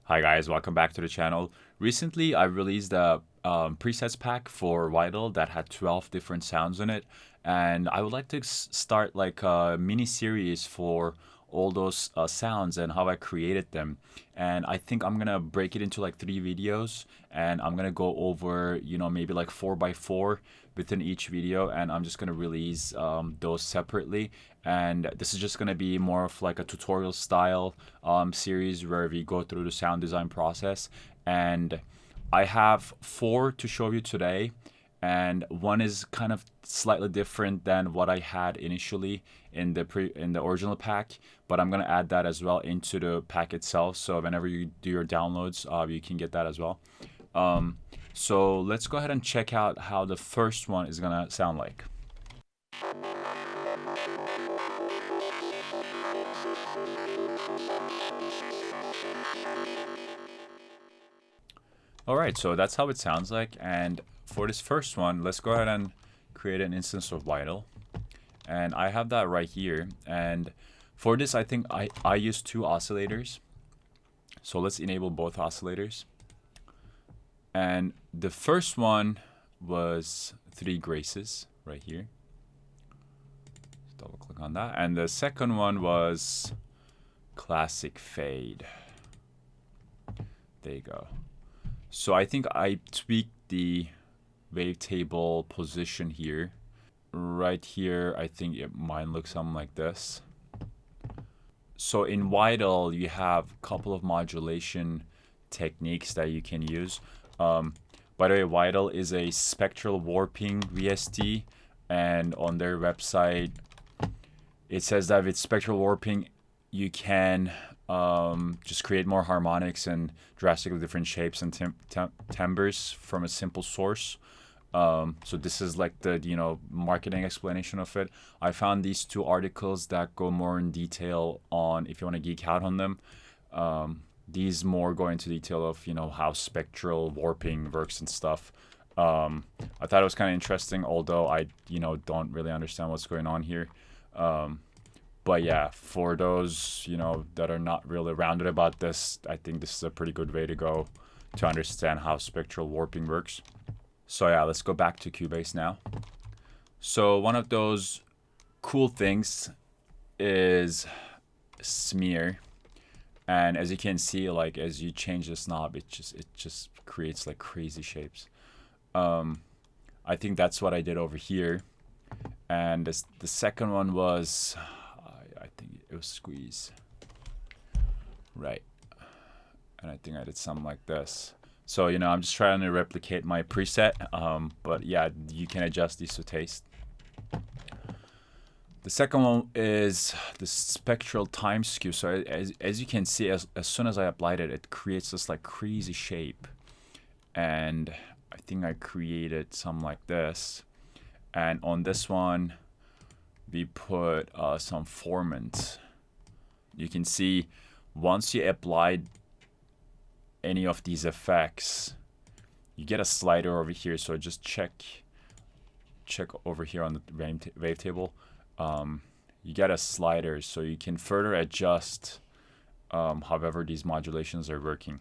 Hi guys, welcome back to the channel. Recently, I released a presets pack for Vital that had 12 different sounds in it, and I would like to start like a mini series for all those sounds and how I created them. And I think I'm gonna break it into like 3 videos, and I'm gonna go over, maybe like 4 by 4 within each video, and I'm just gonna release those separately. And this is just gonna be more of like a tutorial style series where we go through the sound design process. And I have 4 to show you today, and one is kind of slightly different than what I had initially in the original pack, but I'm gonna add that as well into the pack itself. So whenever you do your downloads, you can get that as well. So let's go ahead and check out how the first one is gonna sound like. Alright, so that's how it sounds like, and for this first one, let's go ahead and create an instance of Vital. And I have that right here, and for this I think I use 2 oscillators. So let's enable both oscillators. And the first one was 3 graces right here. Let's double click on that. And the second one was classic fade. There you go. So I think I tweaked the wavetable position here. Right here, I think mine looks something like this. So in Vital, you have a couple of modulation techniques that you can use. By the way, Vital is a spectral warping VST, and on their website, it says that with spectral warping, you can just create more harmonics and drastically different shapes and timbres from a simple source. So this is like the marketing explanation of it. I found these 2 articles that go more in detail on if you want to geek out on them. These more go into detail of how spectral warping works and stuff. I thought it was kind of interesting, although I don't really understand what's going on here. But yeah, for those that are not really rounded about this, I think this is a pretty good way to go to understand how spectral warping works. So yeah, let's go back to Cubase now. So one of those cool things is smear, and as you can see, like as you change this knob, it just creates like crazy shapes. I think that's what I did over here. And the second one was, I think it was squeeze, right? And I think I did something like this. So I'm just trying to replicate my preset, but yeah, you can adjust these to taste. The second one is the spectral time skew. So as you can see, as soon as I applied it, it creates this like crazy shape. And I think I created something like this. And on this one, we put some formant. You can see once you applied any of these effects, you get a slider over here. So just check over here on the wavetable. You get a slider, so you can further adjust however these modulations are working.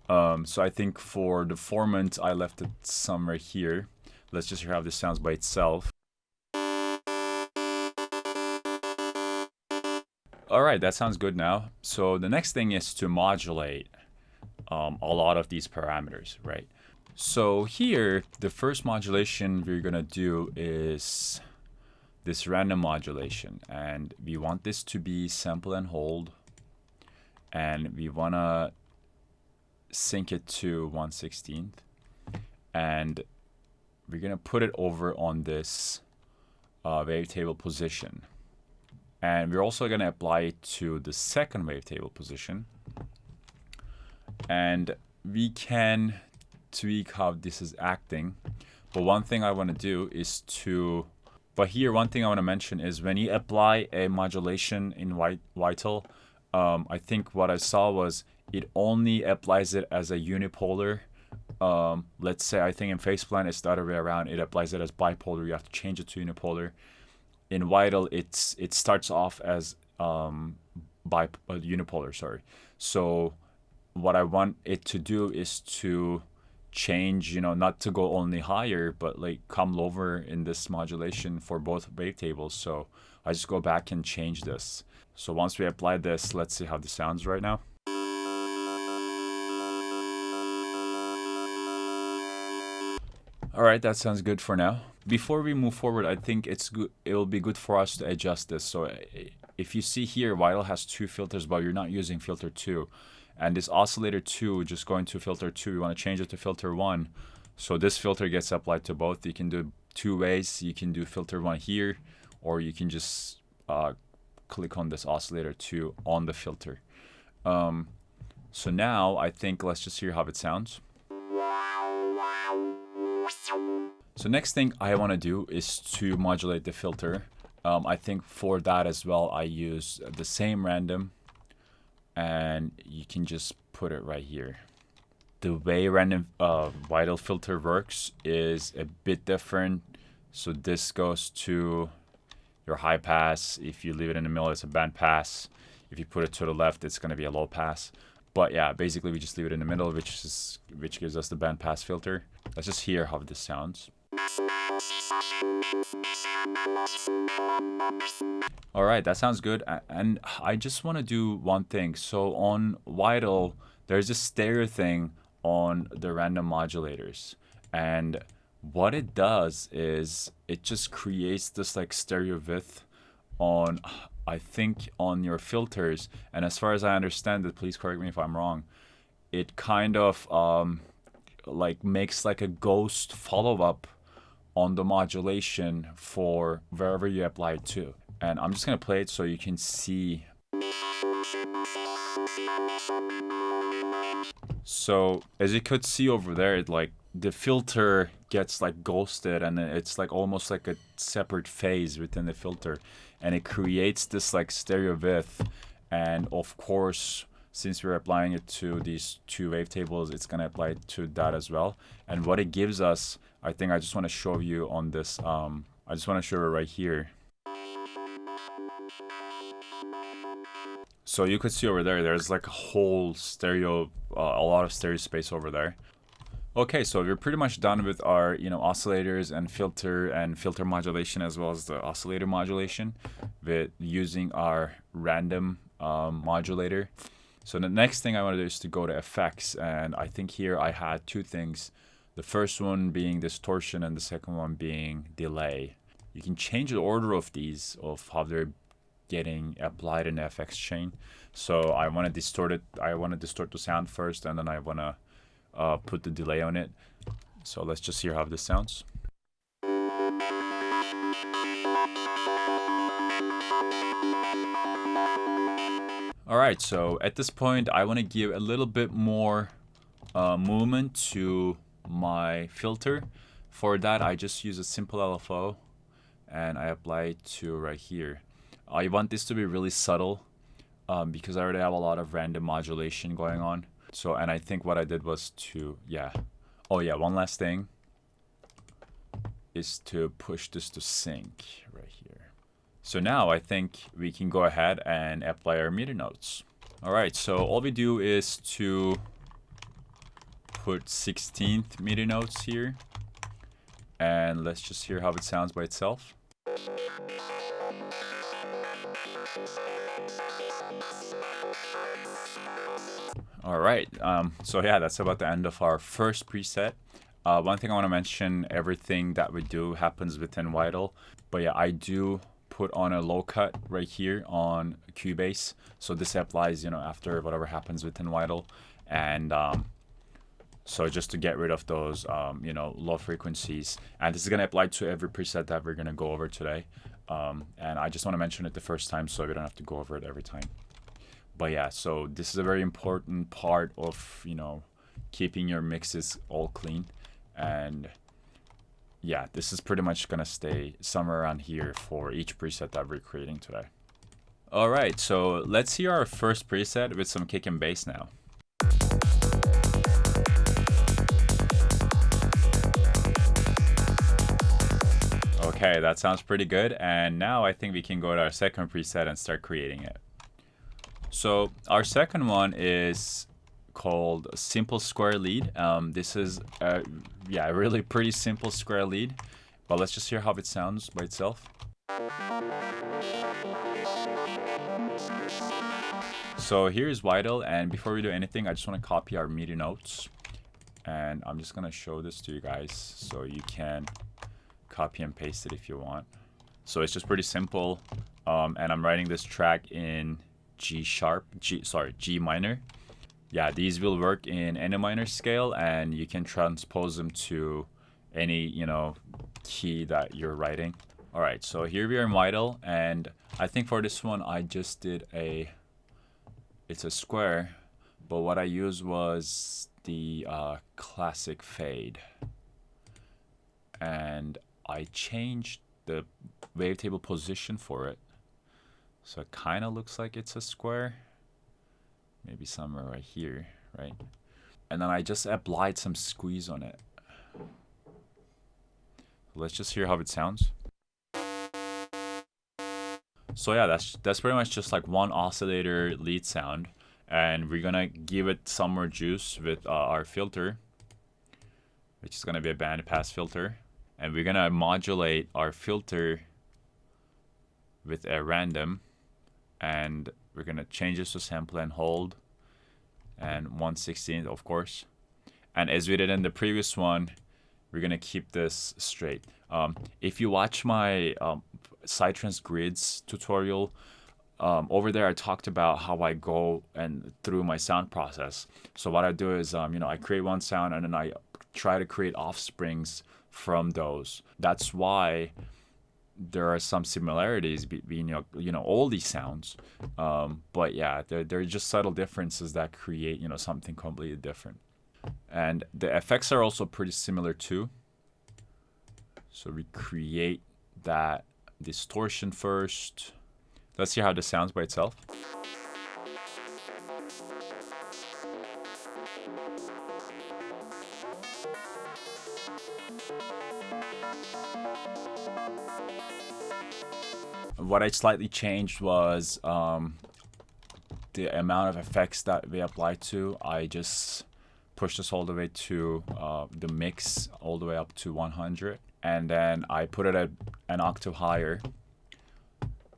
So I think for the formant, I left it somewhere here. Let's just hear how this sounds by itself. All right, that sounds good now. So the next thing is to modulate a lot of these parameters, right? So here, the first modulation we're gonna do is this random modulation, and we want this to be sample and hold, and we wanna sync it to 1/16th, and we're gonna put it over on this wavetable position. And we're also going to apply it to the second wavetable position. And we can tweak how this is acting. But one thing I want to do is one thing I want to mention is when you apply a modulation in Vital, I think what I saw was it only applies it as a unipolar. Let's say, I think in Faceplant it's the other way around. It applies it as bipolar. You have to change it to unipolar. In Vital, it starts off as unipolar, sorry. So what I want it to do is to change, not to go only higher, but like come lower in this modulation for both wavetables. So I just go back and change this. So once we apply this, let's see how this sounds right now. All right, that sounds good for now. Before we move forward, I think it'll be good for us to adjust this. So if you see here, Vital has 2 filters, but you're not using filter 2. And this oscillator 2, just going to filter 2, you want to change it to filter 1. So this filter gets applied to both. You can do 2 ways. You can do filter 1 here, or you can just click on this oscillator 2 on the filter. So now I think let's just hear how it sounds. So next thing I want to do is to modulate the filter. I think for that as well, I use the same random, and you can just put it right here. The way random Vital filter works is a bit different. So this goes to your high pass. If you leave it in the middle, it's a band pass. If you put it to the left, it's going to be a low pass. But yeah, basically we just leave it in the middle, which gives us the band pass filter. Let's just hear how this sounds. All right, that sounds good. And I just want to do one thing. So on Vital, there's a stereo thing on the random modulators. And what it does is it just creates this like stereo width on, I think, on your filters. And as far as I understand it, please correct me if I'm wrong, it kind of like makes like a ghost follow-up on the modulation for wherever you apply it to. And I'm just gonna play it so you can see. So as you could see over there, it like the filter gets like ghosted, and it's like almost like a separate phase within the filter, and it creates this like stereo width. And of course, since we're applying it to these 2 wavetables, it's gonna apply it to that as well. And what it gives us, I think I just want to show you on this. I just want to show it right here. So you could see over there, there's like a whole stereo, a lot of stereo space over there. Okay, so we're pretty much done with our, oscillators and filter modulation, as well as the oscillator modulation with using our random modulator. So the next thing I want to do is to go to effects, and I think here I had 2 things. The first one being distortion, and the second one being delay. You can change the order of these, of how they're getting applied in the FX chain. So I want to distort it. I want to distort the sound first, and then I want to put the delay on it. So let's just hear how this sounds. All right, so at this point, I want to give a little bit more movement to my filter. For that, I just use a simple LFO, and I apply it to right here. I want this to be really subtle because I already have a lot of random modulation going on. So, and I think what I did was to, one last thing is to push this to sync right here. So now I think we can go ahead and apply our meter notes. All right, so all we do is to put 16th meter notes here, and let's just hear how it sounds by itself. All right, so yeah, that's about the end of our first preset. One thing I want to mention, everything that we do happens within Vital, but yeah, I do put on a low cut right here on Cubase, so this applies, after whatever happens within Vital, and so just to get rid of those, low frequencies, and this is gonna apply to every preset that we're gonna go over today, and I just want to mention it the first time so we don't have to go over it every time. But yeah, so this is a very important part of, keeping your mixes all clean. And yeah, this is pretty much gonna stay somewhere around here for each preset that we're creating today. All right, so let's hear our first preset with some kick and bass now. Okay, that sounds pretty good. And now I think we can go to our second preset and start creating it. So our second one is called Simple Square Lead. This is a really pretty simple square lead, but let's just hear how it sounds by itself. So here's Vital, and before we do anything, I just want to copy our MIDI notes, and I'm just gonna show this to you guys so you can copy and paste it if you want. So it's just pretty simple, and I'm writing this track in G minor. Yeah, these will work in any minor scale, and you can transpose them to any, you know, key that you're writing. All right, so here we are in Vital, and I think for this one I just did it's a square, but what I used was the classic fade, and I changed the wavetable position for it, so it kind of looks like it's a square, maybe somewhere right here, right? And then I just applied some squeeze on it. Let's just hear how it sounds. So yeah, that's pretty much just like one oscillator lead sound, and we're gonna give it some more juice with our filter, which is gonna be a bandpass filter, and we're gonna modulate our filter with a random, and we're gonna change this to sample and hold, and 1/16 of course. And as we did in the previous one, we're gonna keep this straight. If you watch my Psytrance grids tutorial, over there I talked about how I go and through my sound process. So what I do is, I create one sound and then I try to create offsprings from those. That's why there are some similarities between all these sounds, but yeah, there are just subtle differences that create something completely different. And the effects are also pretty similar too. So we create that distortion first. Let's see how this sounds by itself. What I slightly changed was the amount of effects that we applied to. I just pushed this all the way to the mix all the way up to 100, and then I put it at an octave higher.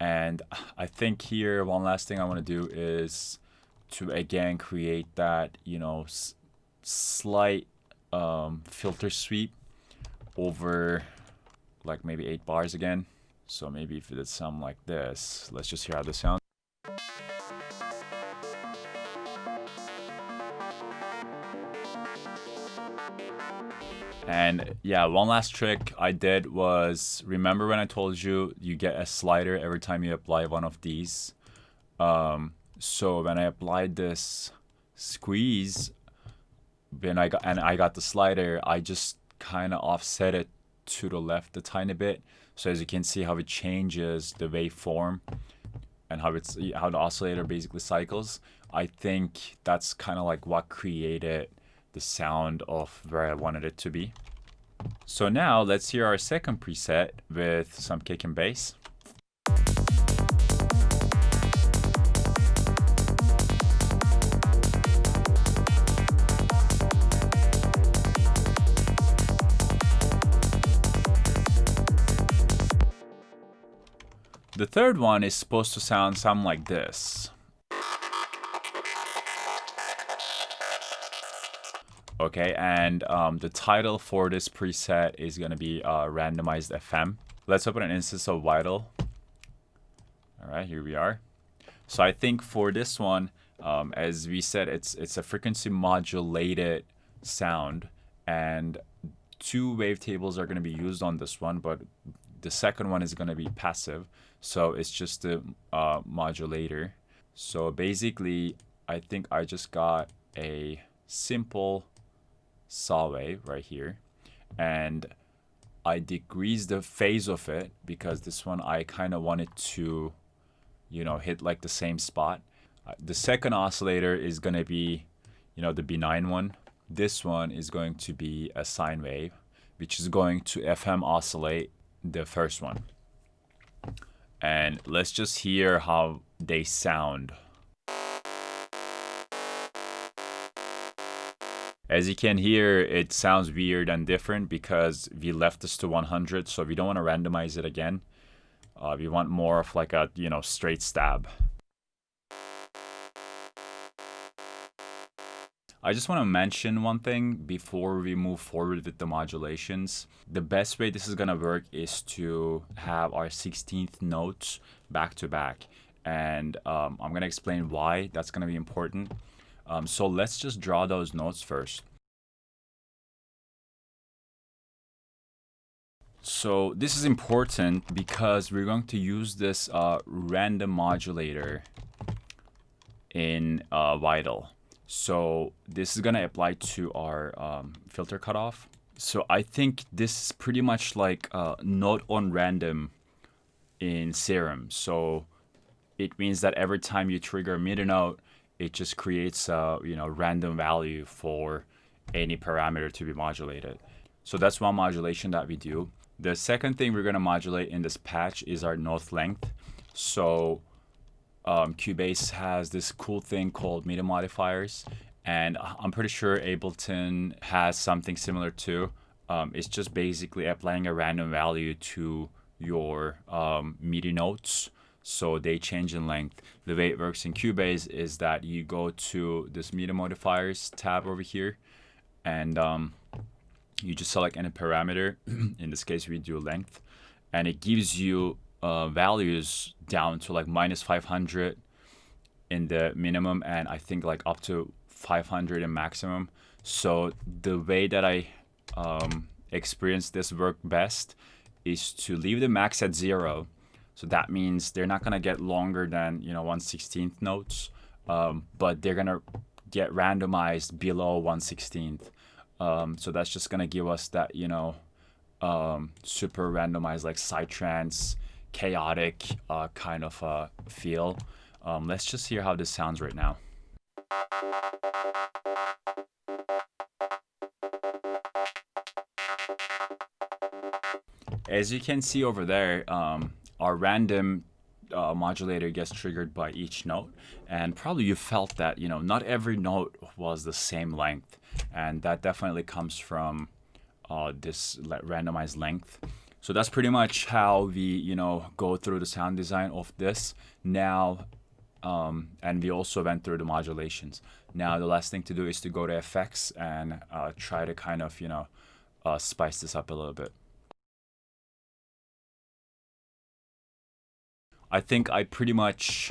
And I think here one last thing I want to do is to again create that slight filter sweep over like maybe 8 bars again. So maybe if it did something like this, let's just hear how this sounds. And yeah, one last trick I did was, remember when I told you get a slider every time you apply one of these? So when I applied this squeeze, when I got the slider, I just kind of offset it to the left a tiny bit. So as you can see how it changes the waveform and how the oscillator basically cycles. I think that's kind of like what created the sound of where I wanted it to be. So now let's hear our second preset with some kick and bass. The third one is supposed to sound something like this. Okay, and the title for this preset is going to be Randomized FM. Let's open an instance of Vital. All right, here we are. So I think for this one, as we said, it's a frequency modulated sound, and 2 wavetables are going to be used on this one, but the second one is going to be passive, so it's just the modulator. So basically, I think I just got a simple saw wave right here, and I decreased the phase of it because this one I kind of wanted to hit like the same spot. The second oscillator is going to be the benign one. This one is going to be a sine wave, which is going to FM oscillate the first one. And let's just hear how they sound. As you can hear, it sounds weird and different because we left this to 100, so we don't want to randomize it again. We want more of like a, straight stab. I just want to mention one thing before we move forward with the modulations. The best way this is going to work is to have our 16th notes back to back. And I'm going to explain why that's going to be important. So let's just draw those notes first. So this is important because we're going to use this random modulator in Vital. So this is going to apply to our filter cutoff. So I think this is pretty much like note on random in Serum. So it means that every time you trigger a MIDI note, it just creates a random value for any parameter to be modulated. So that's one modulation that we do. The second thing we're going to modulate in this patch is our note length. So Cubase has this cool thing called MIDI modifiers, and I'm pretty sure Ableton has something similar too. It's just basically applying a random value to your MIDI notes, so they change in length. The way it works in Cubase is that you go to this MIDI modifiers tab over here, and you just select any parameter. In this case, we do length, and it gives you values down to like -500 in the minimum, and I think like up to 500 in maximum. So the way that I experience this work best is to leave the max at 0. So that means they're not gonna get longer than 1/16 notes, but they're gonna get randomized below 1/16. So that's just gonna give us that super randomized, like Psytrance, chaotic kind of feel. Let's just hear how this sounds right now. As you can see over there, our random modulator gets triggered by each note, and probably you felt that not every note was the same length, and that definitely comes from this randomized length. So that's pretty much how we go through the sound design of this now, and we also went through the modulations. Now the last thing to do is to go to effects and try to kind of spice this up a little bit. I think I pretty much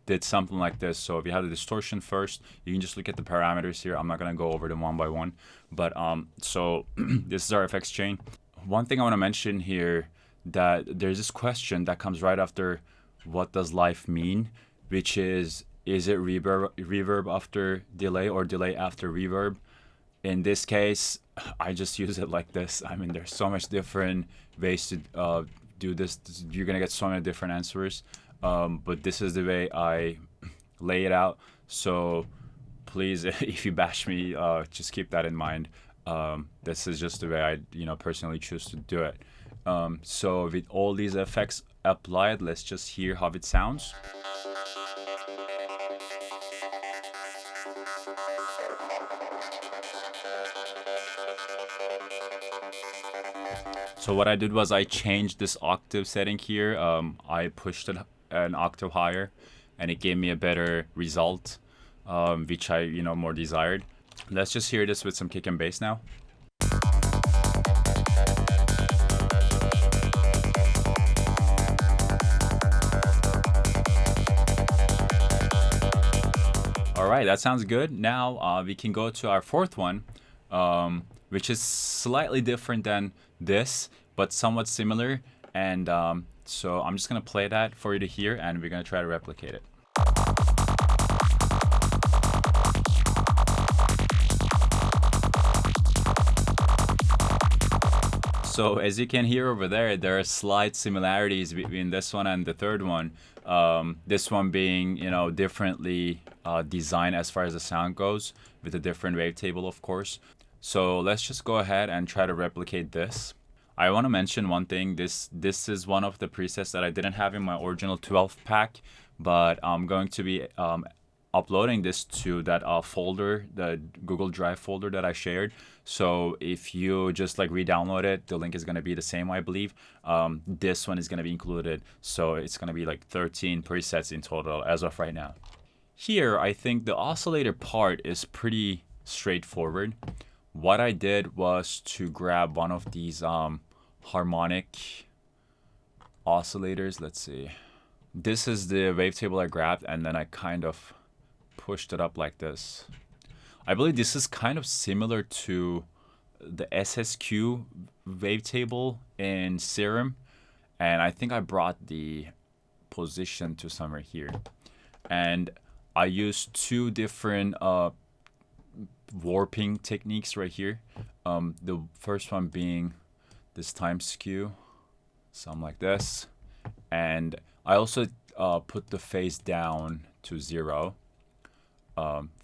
did something like this. So if you have the distortion first, you can just look at the parameters here. I'm not gonna go over them one by one, but so this is our effects chain. One thing I want to mention here, that there's this question that comes right after what does life mean, which is it reverb after delay or delay after reverb? In this case, I just use it like this. I mean, there's so much different ways to do this. You're gonna get so many different answers, but this is the way I lay it out. So please, if you bash me, just keep that in mind. This is just the way I personally choose to do it. So with all these effects applied, let's just hear how it sounds. So what I did was I changed this octave setting here. I pushed it an octave higher, and it gave me a better result, which I more desired. Let's just hear this with some kick and bass now. All right, that sounds good. Now we can go to our fourth one, which is slightly different than this, but somewhat similar. And so I'm just gonna play that for you to hear, and we're gonna try to replicate it. So as you can hear over there, there are slight similarities between this one and the third one. This one being, differently designed as far as the sound goes, with a different wavetable, of course. So let's just go ahead and try to replicate this. I want to mention one thing. This is one of the presets that I didn't have in my original 12 pack, but I'm going to be uploading this to that folder, the Google Drive folder that I shared. So if you just like re-download it, the link is going to be the same, I believe. This one is going to be included. So it's going to be like 13 presets in total as of right now. Here, I think the oscillator part is pretty straightforward. What I did was to grab one of these harmonic oscillators. Let's see. This is the wavetable I grabbed, and then I kind of pushed it up like this. I believe this is kind of similar to the SSQ wavetable in Serum, and I think I brought the position to somewhere here. And I used two different warping techniques right here. The first one being this time skew, something like this. And I also put the phase down to 0,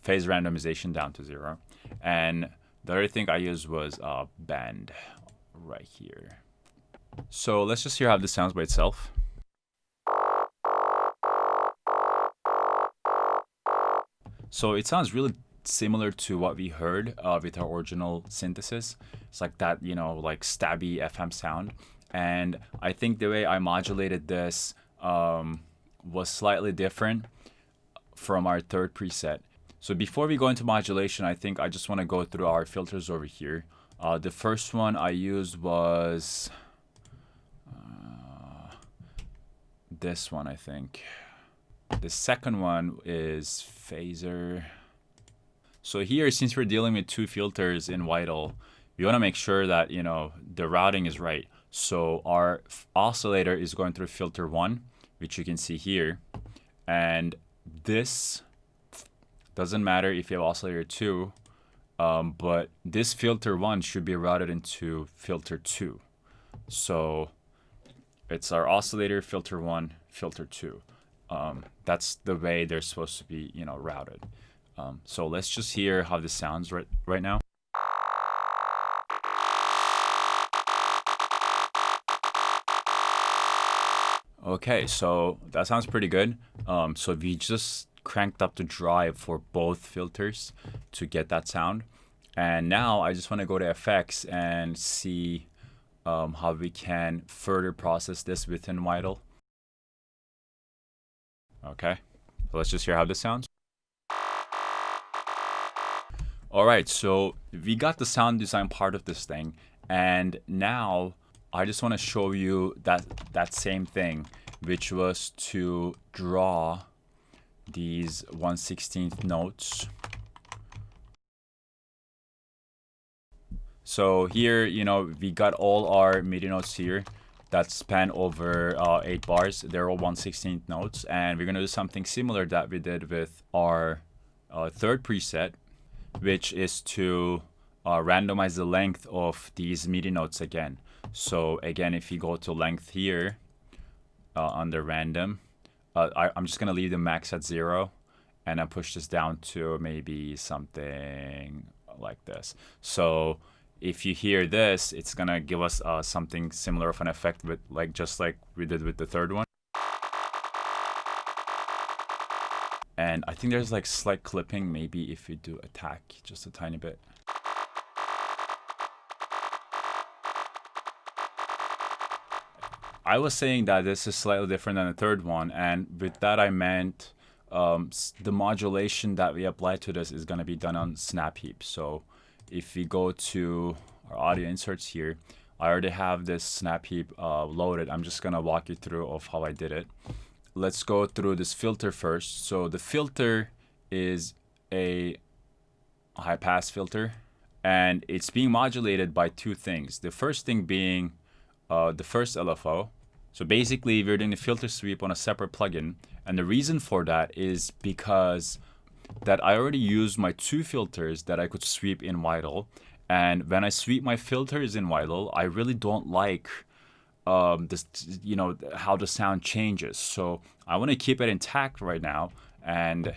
phase randomization down to 0. And the other thing I used was bend right here. So let's just hear how this sounds by itself. So it sounds really similar to what we heard with our original synthesis. It's like that, you know, like stabby FM sound. And I think the way I modulated this was slightly different from our third preset. So before we go into modulation, I think I just want to go through our filters over here. The first one I used was this one, I think. The second one is phaser. So here, since we're dealing with two filters in Vital, we want to make sure that, you know, the routing is right. So our oscillator is going through filter 1, which you can see here. And this doesn't matter if you have oscillator 2, but this filter 1 should be routed into filter 2. So it's our oscillator, filter 1, filter 2. That's the way they're supposed to be, you know, routed. So let's just hear how this sounds right now. Okay, so that sounds pretty good. So we just cranked up the drive for both filters to get that sound. And now I just want to go to effects and see how we can further process this within Vital. Okay, so let's just hear how this sounds. All right, so we got the sound design part of this thing, and now I just want to show you that same thing, which was to draw these 1/16 notes. So here, you know, we got all our MIDI notes here that span over 8 bars. They're all 1/16 notes, and we're gonna do something similar that we did with our third preset, which is to randomize the length of these MIDI notes again. So again, if you go to length here under random, I'm just gonna leave the max at 0, and I push this down to maybe something like this. So if you hear this, it's gonna give us something similar of an effect with just like we did with the third one. And I think there's like slight clipping, maybe if you do attack just a tiny bit. I was saying that this is slightly different than the third one, and with that I meant the modulation that we apply to this is gonna be done on snap heap. So if we go to our audio inserts here, I already have this snap heap loaded. I'm just gonna walk you through of how I did it. Let's go through this filter first. So the filter is a high pass filter, and it's being modulated by two things. The first thing being the first LFO. So basically we're doing a filter sweep on a separate plugin, and the reason for that is because that I already used my two filters that I could sweep in Vital, and when I sweep my filters in Vital, I really don't like this, you know, how the sound changes. So I want to keep it intact right now, and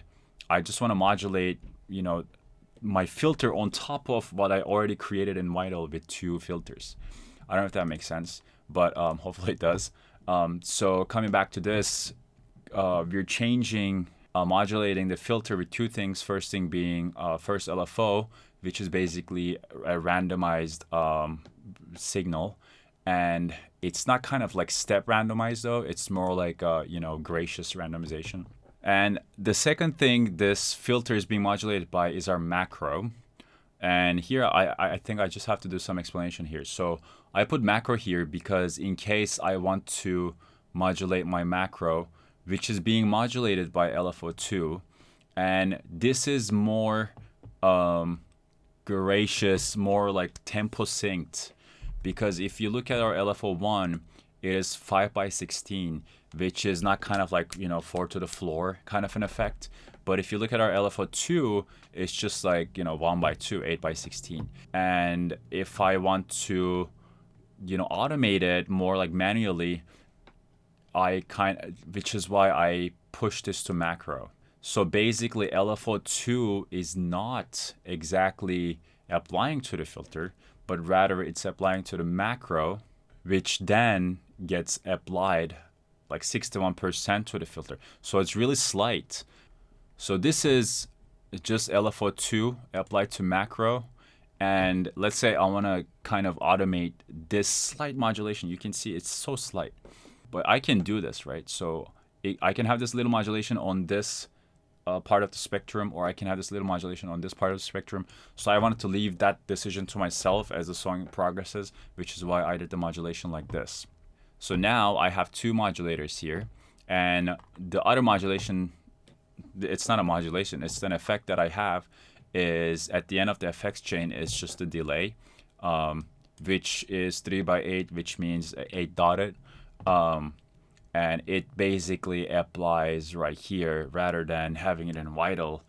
I just want to modulate, you know, my filter on top of what I already created in Vital with two filters. I don't know if that makes sense, but hopefully it does. So coming back to this, we're changing modulating the filter with two things. First thing being first LFO, which is basically a randomized signal. And it's not kind of like step randomized though. It's more like gracious randomization. And the second thing this filter is being modulated by is our macro. And here I think I just have to do some explanation here. So I put macro here because in case I want to modulate my macro, which is being modulated by LFO2, and this is more gracious, more like tempo synced, because if you look at our LFO1, it is 5/16, which is not kind of like 4 to the floor kind of an effect. But if you look at our LFO2, it's just like 1/2, 8/16. And if I want to automate it more like manually, which is why I push this to macro. So basically LFO2 is not exactly applying to the filter, but rather it's applying to the macro, which then gets applied like 61% to the filter. So it's really slight. So this is just LFO2 applied to macro. And let's say I want to kind of automate this slight modulation. You can see it's so slight, but I can do this, right? So I can have this little modulation on this part of the spectrum, or I can have this little modulation on this part of the spectrum. So I wanted to leave that decision to myself as the song progresses, which is why I did the modulation like this. So now I have two modulators here, and the other modulation, it's not a modulation, it's an effect that I have, is at the end of the effects chain is just a delay, which is 3/8, which means 8 dotted. And it basically applies right here rather than having it in vital,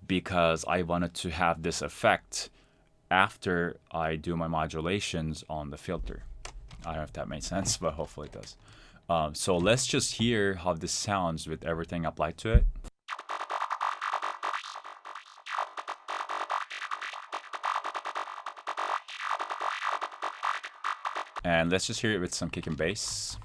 because I wanted to have this effect after I do my modulations on the filter. I don't know if that made sense, but hopefully it does. So let's just hear how this sounds with everything applied to it. And let's just hear it with some kick and bass.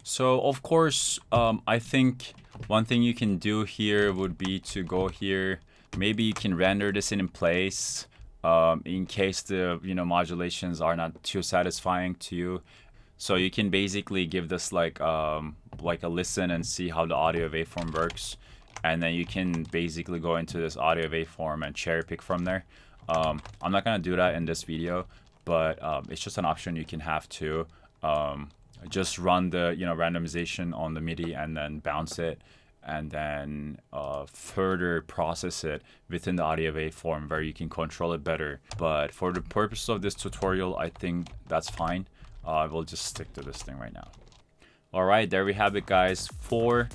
So of course, I think one thing you can do here would be to go here. Maybe you can render this in place in case the modulations are not too satisfying to you. So you can basically give this like a listen and see how the audio waveform works, and then you can basically go into this audio waveform and cherry pick from there. I'm not gonna do that in this video, but it's just an option you can have too. Just run the randomization on the MIDI and then bounce it, and then further process it within the audio waveform where you can control it better. But for the purpose of this tutorial, I think that's fine. We'll just stick to this thing right now. All right, there we have it, guys. 4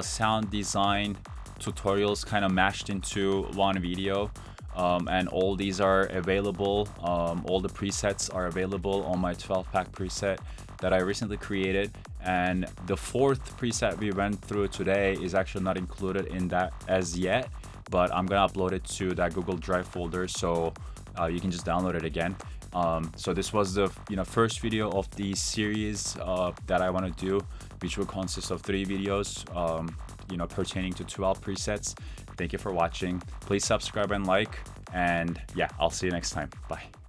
sound design tutorials kind of mashed into one video. And all these are available. All the presets are available on my 12-pack preset that I recently created. And the 4th preset we went through today is actually not included in that as yet, but I'm gonna upload it to that Google Drive folder, so you can just download it again. So this was the first video of the series that I want to do, which will consist of 3 videos pertaining to 12 presets. Thank you for watching. Please subscribe and like, and yeah, I'll see you next time. Bye.